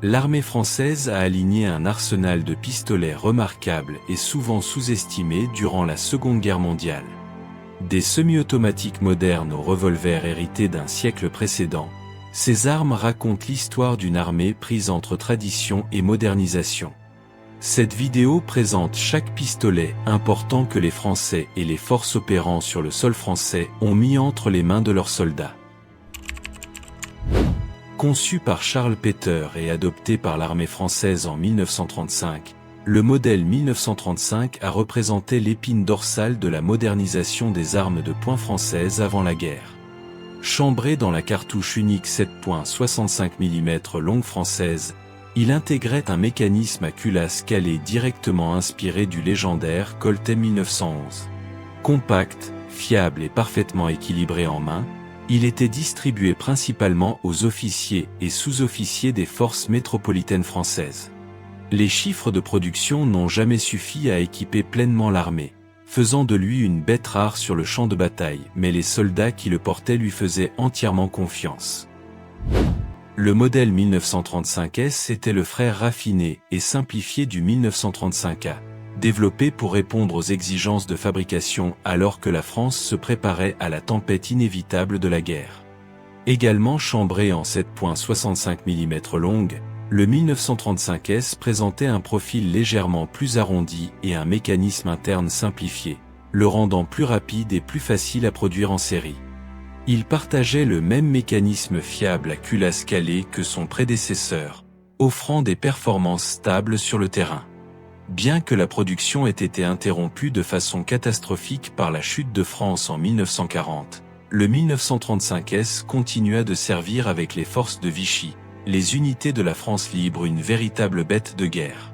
L'armée française a aligné un arsenal de pistolets remarquable et souvent sous-estimé durant la Seconde Guerre mondiale. Des semi-automatiques modernes aux revolvers hérités d'un siècle précédent, ces armes racontent l'histoire d'une armée prise entre tradition et modernisation. Cette vidéo présente chaque pistolet important que les Français et les forces opérant sur le sol français ont mis entre les mains de leurs soldats. Conçu par Charles Peter et adopté par l'armée française en 1935, le modèle 1935 a représenté l'épine dorsale de la modernisation des armes de poing françaises avant la guerre. Chambré dans la cartouche unique 7,65 mm longue française, il intégrait un mécanisme à culasse calée directement inspiré du légendaire Colt M1911. Compact, fiable et parfaitement équilibré en main, il était distribué principalement aux officiers et sous-officiers des forces métropolitaines françaises. Les chiffres de production n'ont jamais suffi à équiper pleinement l'armée, faisant de lui une bête rare sur le champ de bataille, mais les soldats qui le portaient lui faisaient entièrement confiance. Le modèle 1935S était le frère raffiné et simplifié du 1935A, développé pour répondre aux exigences de fabrication alors que la France se préparait à la tempête inévitable de la guerre. Également chambré en 7,65 mm longue, le 1935S présentait un profil légèrement plus arrondi et un mécanisme interne simplifié, le rendant plus rapide et plus facile à produire en série. Il partageait le même mécanisme fiable à culasse calée que son prédécesseur, offrant des performances stables sur le terrain. Bien que la production ait été interrompue de façon catastrophique par la chute de France en 1940, le 1935S continua de servir avec les forces de Vichy, les unités de la France libre, une véritable bête de guerre.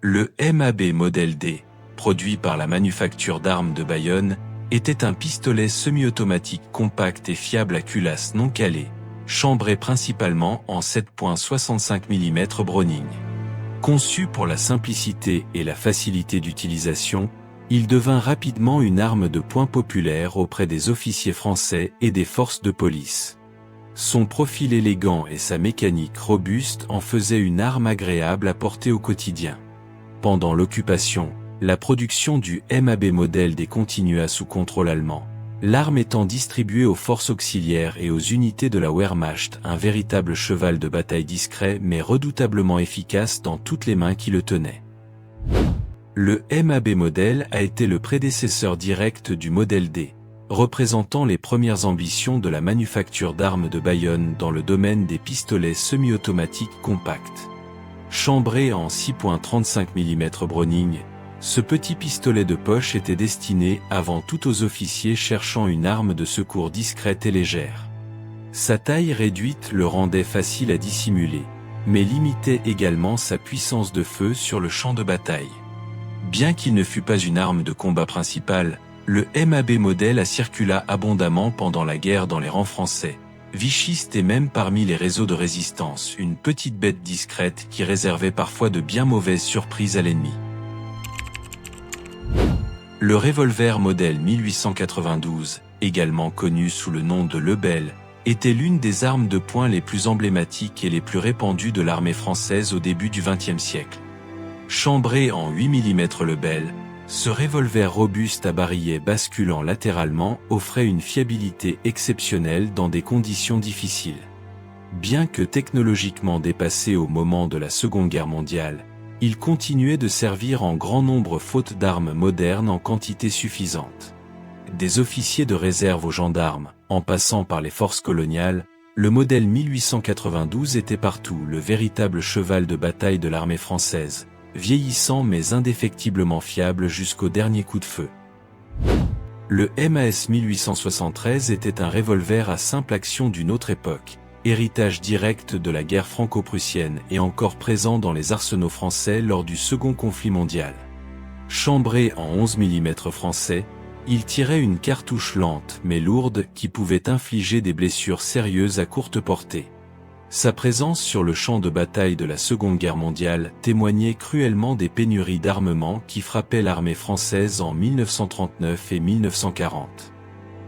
Le MAB Modèle D, produit par la manufacture d'armes de Bayonne, était un pistolet semi-automatique compact et fiable à culasse non calée, chambré principalement en 7,65 mm Browning. Conçu pour la simplicité et la facilité d'utilisation, il devint rapidement une arme de poing populaire auprès des officiers français et des forces de police. Son profil élégant et sa mécanique robuste en faisaient une arme agréable à porter au quotidien. Pendant l'occupation, la production du MAB Modèle D continua sous contrôle allemand, l'arme étant distribuée aux forces auxiliaires et aux unités de la Wehrmacht, un véritable cheval de bataille discret mais redoutablement efficace dans toutes les mains qui le tenaient. Le MAB Modèle a été le prédécesseur direct du Modèle D, représentant les premières ambitions de la manufacture d'armes de Bayonne dans le domaine des pistolets semi-automatiques compacts. Chambré en 6,35 mm Browning, ce petit pistolet de poche était destiné avant tout aux officiers cherchant une arme de secours discrète et légère. Sa taille réduite le rendait facile à dissimuler, mais limitait également sa puissance de feu sur le champ de bataille. Bien qu'il ne fût pas une arme de combat principale, le MAB Modèle circula abondamment pendant la guerre dans les rangs français, vichistes et même parmi les réseaux de résistance, une petite bête discrète qui réservait parfois de bien mauvaises surprises à l'ennemi. Le revolver modèle 1892, également connu sous le nom de Lebel, était l'une des armes de poing les plus emblématiques et les plus répandues de l'armée française au début du XXe siècle. Chambré en 8 mm Lebel, ce revolver robuste à barillet basculant latéralement offrait une fiabilité exceptionnelle dans des conditions difficiles. Bien que technologiquement dépassé au moment de la Seconde Guerre mondiale, il continuait de servir en grand nombre faute d'armes modernes en quantité suffisante. Des officiers de réserve aux gendarmes, en passant par les forces coloniales, le modèle 1892 était partout le véritable cheval de bataille de l'armée française, vieillissant mais indéfectiblement fiable jusqu'au dernier coup de feu. Le MAS 1873 était un revolver à simple action d'une autre époque, héritage direct de la guerre franco-prussienne et encore présent dans les arsenaux français lors du second conflit mondial. Chambré en 11 mm français, il tirait une cartouche lente mais lourde qui pouvait infliger des blessures sérieuses à courte portée. Sa présence sur le champ de bataille de la Seconde Guerre mondiale témoignait cruellement des pénuries d'armement qui frappaient l'armée française en 1939 et 1940.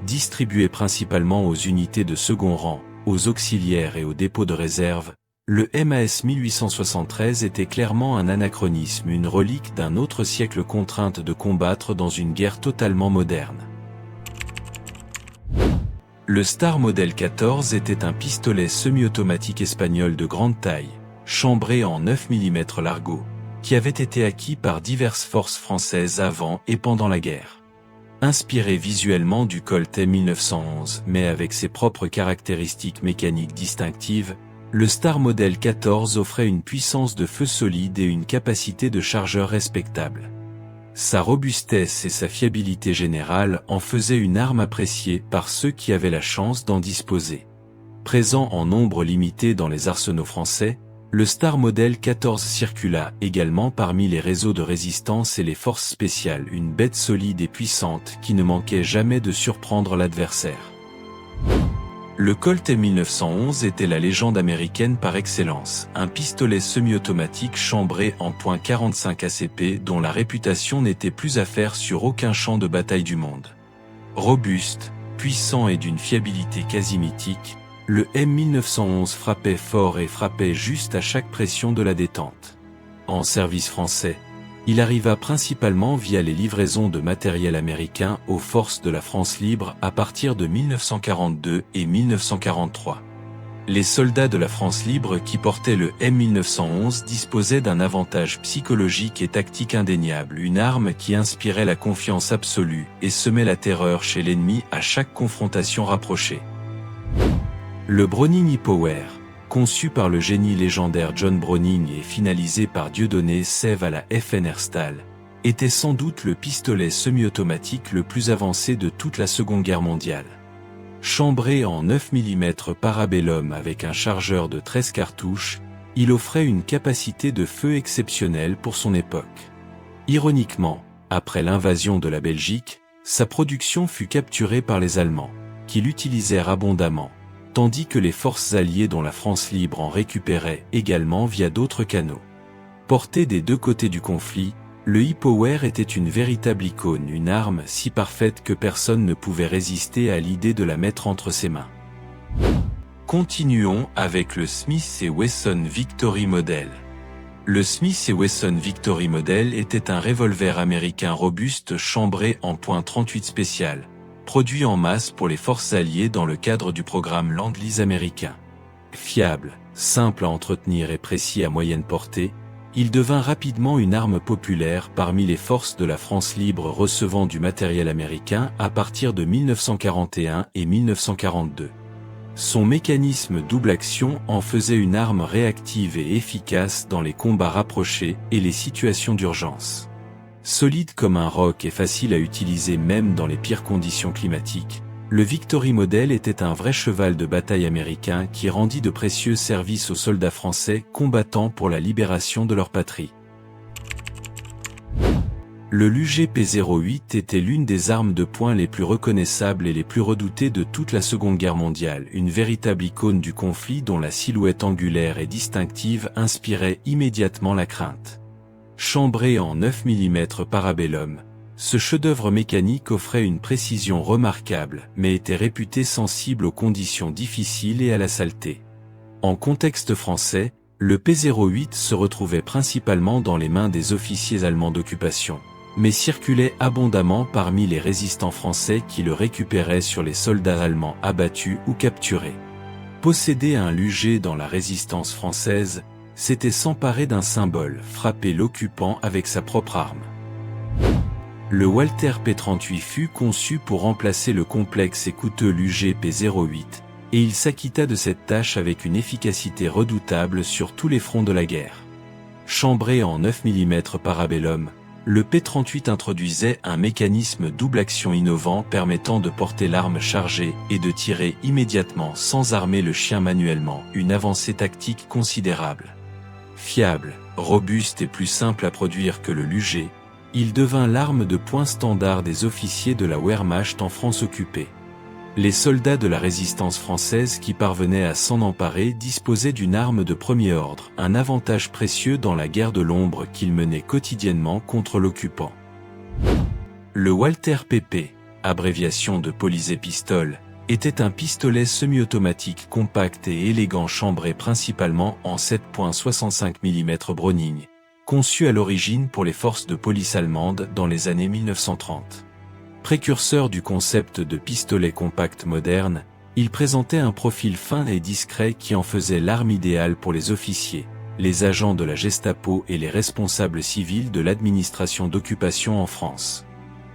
Distribué principalement aux unités de second rang, aux auxiliaires et aux dépôts de réserve, Le MAS 1873 était clairement un anachronisme, une relique d'un autre siècle contrainte de combattre dans une guerre totalement moderne. Le Star Model 14 était un pistolet semi-automatique espagnol de grande taille, chambré en 9 mm Largo, qui avait été acquis par diverses forces françaises avant et pendant la guerre. Inspiré visuellement du Colt M1911 mais avec ses propres caractéristiques mécaniques distinctives, le Star Model 14 offrait une puissance de feu solide et une capacité de chargeur respectable. Sa robustesse et sa fiabilité générale en faisaient une arme appréciée par ceux qui avaient la chance d'en disposer. Présent en nombre limité dans les arsenaux français, le Star Model 14 circula également parmi les réseaux de résistance et les forces spéciales, une bête solide et puissante qui ne manquait jamais de surprendre l'adversaire. Le Colt M1911 était la légende américaine par excellence, un pistolet semi-automatique chambré en .45 ACP dont la réputation n'était plus à faire sur aucun champ de bataille du monde. Robuste, puissant et d'une fiabilité quasi mythique, le M1911 frappait fort et frappait juste à chaque pression de la détente. En service français, il arriva principalement via les livraisons de matériel américain aux forces de la France libre à partir de 1942 et 1943. Les soldats de la France libre qui portaient le M1911 disposaient d'un avantage psychologique et tactique indéniable, une arme qui inspirait la confiance absolue et semait la terreur chez l'ennemi à chaque confrontation rapprochée. Le Browning E-Power, conçu par le génie légendaire John Browning et finalisé par Dieudonné Sève à la FNR Stahl, était sans doute le pistolet semi-automatique le plus avancé de toute la Seconde Guerre mondiale. Chambré en 9 mm Parabellum avec un chargeur de 13 cartouches, il offrait une capacité de feu exceptionnelle pour son époque. Ironiquement, après l'invasion de la Belgique, sa production fut capturée par les Allemands, qui l'utilisèrent abondamment, tandis que les forces alliées dont la France libre en récupéraient également via d'autres canaux. Porté des deux côtés du conflit, le E-Power était une véritable icône, une arme si parfaite que personne ne pouvait résister à l'idée de la mettre entre ses mains. Continuons avec le Smith & Wesson Victory Model. Le Smith & Wesson Victory Model était un revolver américain robuste chambré en .38 spécial, produit en masse pour les forces alliées dans le cadre du programme Land-Lease américain. Fiable, simple à entretenir et précis à moyenne portée, il devint rapidement une arme populaire parmi les forces de la France libre recevant du matériel américain à partir de 1941 et 1942. Son mécanisme double action en faisait une arme réactive et efficace dans les combats rapprochés et les situations d'urgence. Solide comme un roc et facile à utiliser même dans les pires conditions climatiques, le Victory Model était un vrai cheval de bataille américain qui rendit de précieux services aux soldats français combattant pour la libération de leur patrie. Le l'UGP-08 était l'une des armes de poing les plus reconnaissables et les plus redoutées de toute la Seconde Guerre mondiale, une véritable icône du conflit dont la silhouette angulaire et distinctive inspirait immédiatement la crainte. Chambré en 9 mm Parabellum, ce chef-d'œuvre mécanique offrait une précision remarquable, mais était réputé sensible aux conditions difficiles et à la saleté. En contexte français, le P-08 se retrouvait principalement dans les mains des officiers allemands d'occupation, mais circulait abondamment parmi les résistants français qui le récupéraient sur les soldats allemands abattus ou capturés. Posséder un LUG dans la résistance française, c'était s'emparer d'un symbole, frapper l'occupant avec sa propre arme. Le Walther P-38 fut conçu pour remplacer le complexe et coûteux LUG P-08, et il s'acquitta de cette tâche avec une efficacité redoutable sur tous les fronts de la guerre. Chambré en 9 mm Parabellum, le P-38 introduisait un mécanisme double action innovant permettant de porter l'arme chargée et de tirer immédiatement sans armer le chien manuellement, une avancée tactique considérable. Fiable, robuste et plus simple à produire que le LUG, il devint l'arme de poing standard des officiers de la Wehrmacht en France occupée. Les soldats de la résistance française qui parvenaient à s'en emparer disposaient d'une arme de premier ordre, un avantage précieux dans la guerre de l'ombre qu'ils menaient quotidiennement contre l'occupant. Le Walther PP, abréviation de Polizei Pistol, était un pistolet semi-automatique compact et élégant chambré principalement en 7,65 mm Browning, conçu à l'origine pour les forces de police allemandes dans les années 1930. Précurseur du concept de pistolet compact moderne, il présentait un profil fin et discret qui en faisait l'arme idéale pour les officiers, les agents de la Gestapo et les responsables civils de l'administration d'occupation en France.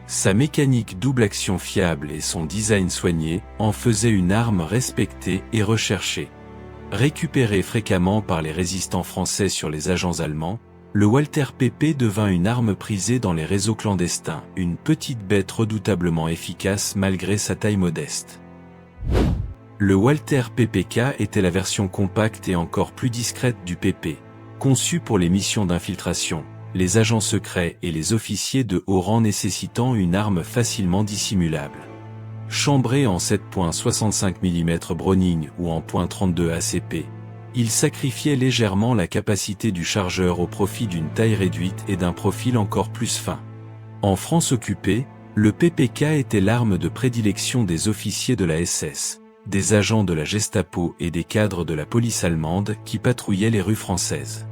Sa mécanique double action fiable et son design soigné en faisaient une arme respectée et recherchée. Récupéré fréquemment par les résistants français sur les agents allemands, le Walther PP devint une arme prisée dans les réseaux clandestins, une petite bête redoutablement efficace malgré sa taille modeste. Le Walther PPK était la version compacte et encore plus discrète du PP, conçu pour les missions d'infiltration, les agents secrets et les officiers de haut rang nécessitant une arme facilement dissimulable. Chambré en 7,65 mm Browning ou en .32 ACP, il sacrifiait légèrement la capacité du chargeur au profit d'une taille réduite et d'un profil encore plus fin. En France occupée, le PPK était l'arme de prédilection des officiers de la SS, des agents de la Gestapo et des cadres de la police allemande qui patrouillaient les rues françaises.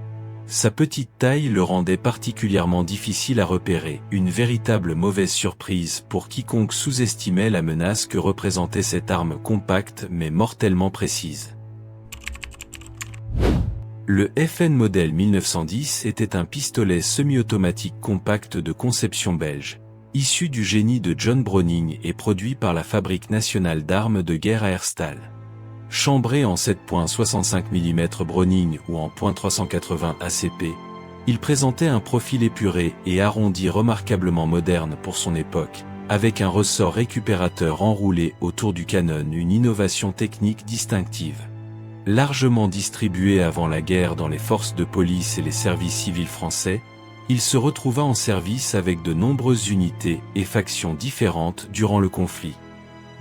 Sa petite taille le rendait particulièrement difficile à repérer, une véritable mauvaise surprise pour quiconque sous-estimait la menace que représentait cette arme compacte mais mortellement précise. Le FN modèle 1910 était un pistolet semi-automatique compact de conception belge, issu du génie de John Browning et produit par la Fabrique nationale d'armes de guerre à Herstal. Chambré en 7,65 mm Browning ou en .380 ACP, il présentait un profil épuré et arrondi remarquablement moderne pour son époque, avec un ressort récupérateur enroulé autour du canon, une innovation technique distinctive. Largement distribué avant la guerre dans les forces de police et les services civils français, il se retrouva en service avec de nombreuses unités et factions différentes durant le conflit.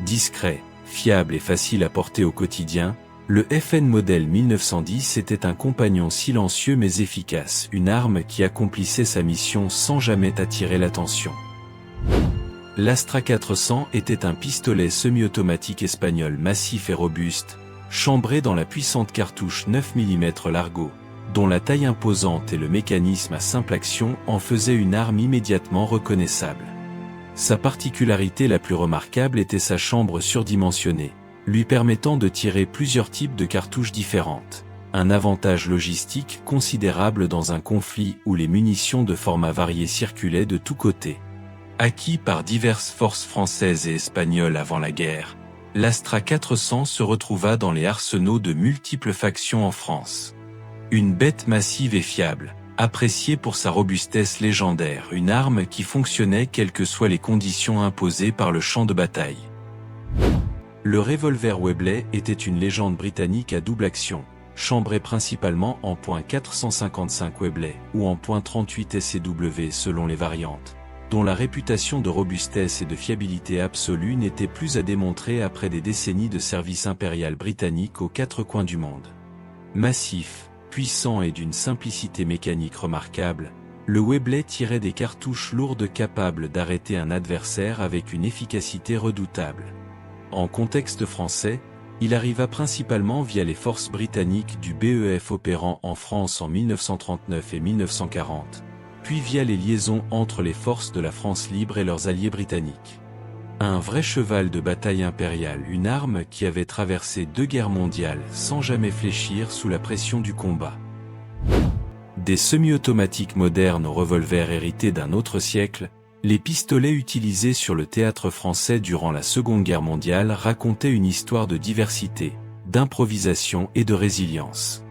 Discret, fiable et facile à porter au quotidien, le FN modèle 1910 était un compagnon silencieux mais efficace, une arme qui accomplissait sa mission sans jamais attirer l'attention. L'Astra 400 était un pistolet semi-automatique espagnol massif et robuste, chambré dans la puissante cartouche 9 mm Largo, dont la taille imposante et le mécanisme à simple action en faisaient une arme immédiatement reconnaissable. Sa particularité la plus remarquable était sa chambre surdimensionnée, lui permettant de tirer plusieurs types de cartouches différentes, un avantage logistique considérable dans un conflit où les munitions de formats variés circulaient de tous côtés. Acquis par diverses forces françaises et espagnoles avant la guerre, l'Astra 400 se retrouva dans les arsenaux de multiples factions en France. Une bête massive et fiable, appréciée pour sa robustesse légendaire, une arme qui fonctionnait quelles que soient les conditions imposées par le champ de bataille. Le revolver Webley était une légende britannique à double action, chambré principalement en .455 Webley ou en .38 SCW selon les variantes, dont la réputation de robustesse et de fiabilité absolue n'était plus à démontrer après des décennies de service impérial britannique aux quatre coins du monde. Massif, puissant et d'une simplicité mécanique remarquable, le Webley tirait des cartouches lourdes capables d'arrêter un adversaire avec une efficacité redoutable. En contexte français, il arriva principalement via les forces britanniques du BEF opérant en France en 1939 et 1940, puis via les liaisons entre les forces de la France libre et leurs alliés britanniques. Un vrai cheval de bataille impérial, une arme qui avait traversé 2 guerres mondiales sans jamais fléchir sous la pression du combat. Des semi-automatiques modernes aux revolvers hérités d'un autre siècle, les pistolets utilisés sur le théâtre français durant la Seconde Guerre mondiale racontaient une histoire de diversité, d'improvisation et de résilience.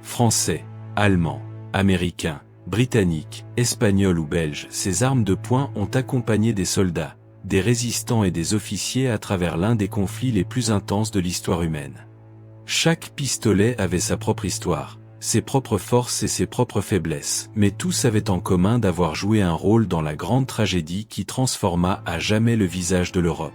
Français, Allemands, Américains, Britanniques, Espagnols ou Belges, ces armes de poing ont accompagné des soldats, des résistants et des officiers à travers l'un des conflits les plus intenses de l'histoire humaine. Chaque pistolet avait sa propre histoire, ses propres forces et ses propres faiblesses, mais tous avaient en commun d'avoir joué un rôle dans la grande tragédie qui transforma à jamais le visage de l'Europe.